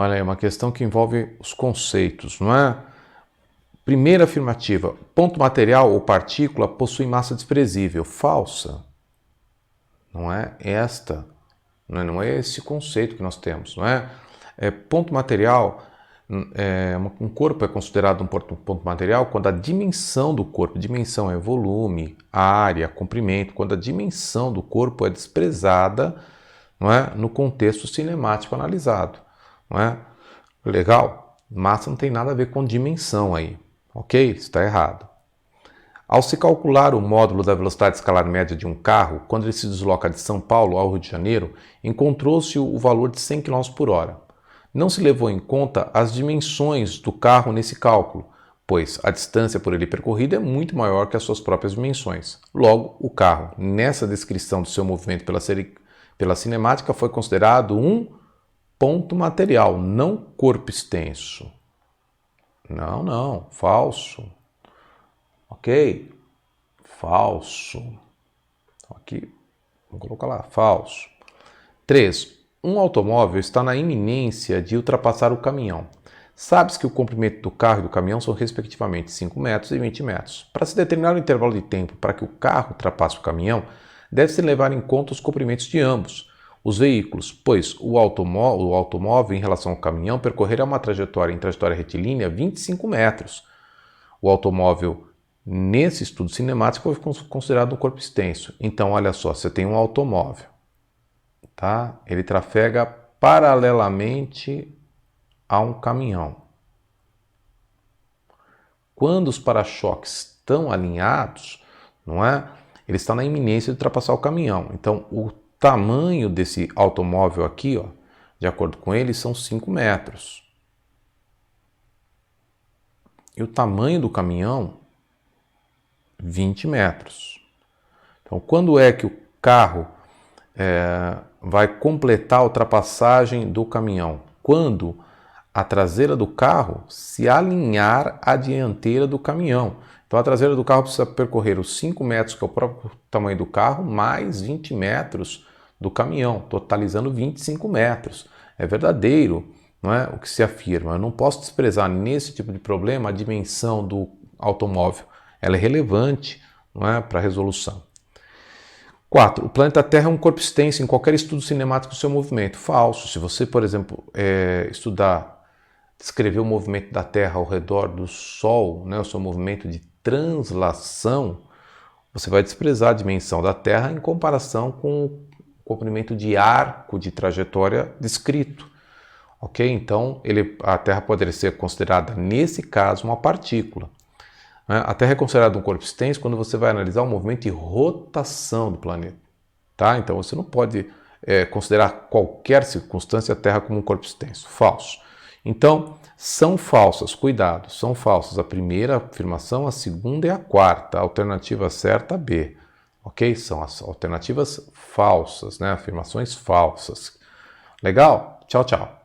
Olha aí, uma questão que envolve os conceitos, não é? Primeira afirmativa, ponto material ou partícula possui massa desprezível. Falsa. Não é esta, não é esse conceito que nós temos, não é? Ponto material, um corpo é considerado um ponto material quando a dimensão do corpo, dimensão é volume, área, comprimento, quando a dimensão do corpo é desprezada, não é? No contexto cinemático analisado, não é? Legal? Massa não tem nada a ver com dimensão aí, ok? Está errado. Ao se calcular o módulo da velocidade escalar média de um carro, quando ele se desloca de São Paulo ao Rio de Janeiro, encontrou-se o valor de 100 km por hora. Não se levou em conta as dimensões do carro nesse cálculo, pois a distância por ele percorrida é muito maior que as suas próprias dimensões. Logo, o carro, nessa descrição do seu movimento pela cinemática, foi considerado um ponto material, não corpo extenso. Não, falso. Ok? Falso. Aqui, vou colocar lá, falso. 3. Um automóvel está na iminência de ultrapassar o caminhão. Sabe-se que o comprimento do carro e do caminhão são respectivamente 5 metros e 20 metros. Para se determinar o intervalo de tempo para que o carro ultrapasse o caminhão, deve-se levar em conta os comprimentos de ambos os veículos, pois o automóvel em relação ao caminhão percorrerá uma trajetória em trajetória retilínea 25 metros. O automóvel nesse estudo cinemático foi considerado um corpo extenso. Então, olha só, você tem um automóvel, tá? Ele trafega paralelamente a um caminhão. Quando os para-choques estão alinhados, não é? Ele está na iminência de ultrapassar o caminhão. Então, o tamanho desse automóvel aqui, ó, de acordo com ele, são 5 metros. E o tamanho do caminhão, 20 metros. Então, quando é que o carro vai completar a ultrapassagem do caminhão? Quando a traseira do carro se alinhar à dianteira do caminhão. Então, a traseira do carro precisa percorrer os 5 metros, que é o próprio tamanho do carro, mais 20 metros do caminhão, totalizando 25 metros. É verdadeiro, não é, o que se afirma. Eu não posso desprezar nesse tipo de problema a dimensão do automóvel. Ela é relevante, não é, para a resolução. 4. O planeta Terra é um corpo extenso em qualquer estudo cinemático do seu movimento. Falso. Se você, por exemplo, descrever o movimento da Terra ao redor do Sol, né, o seu movimento de translação, você vai desprezar a dimensão da Terra em comparação com o comprimento de arco de trajetória descrito. Ok? Então, a Terra poderia ser considerada, nesse caso, uma partícula. A Terra é considerada um corpo extenso quando você vai analisar o movimento de rotação do planeta. Tá? Então, você não pode considerar qualquer circunstância a Terra como um corpo extenso. Falso. Então, são falsas, cuidado, são falsas a primeira afirmação, a segunda e a quarta. A alternativa certa, B. Ok? São as alternativas falsas, né? Afirmações falsas. Legal? Tchau, tchau.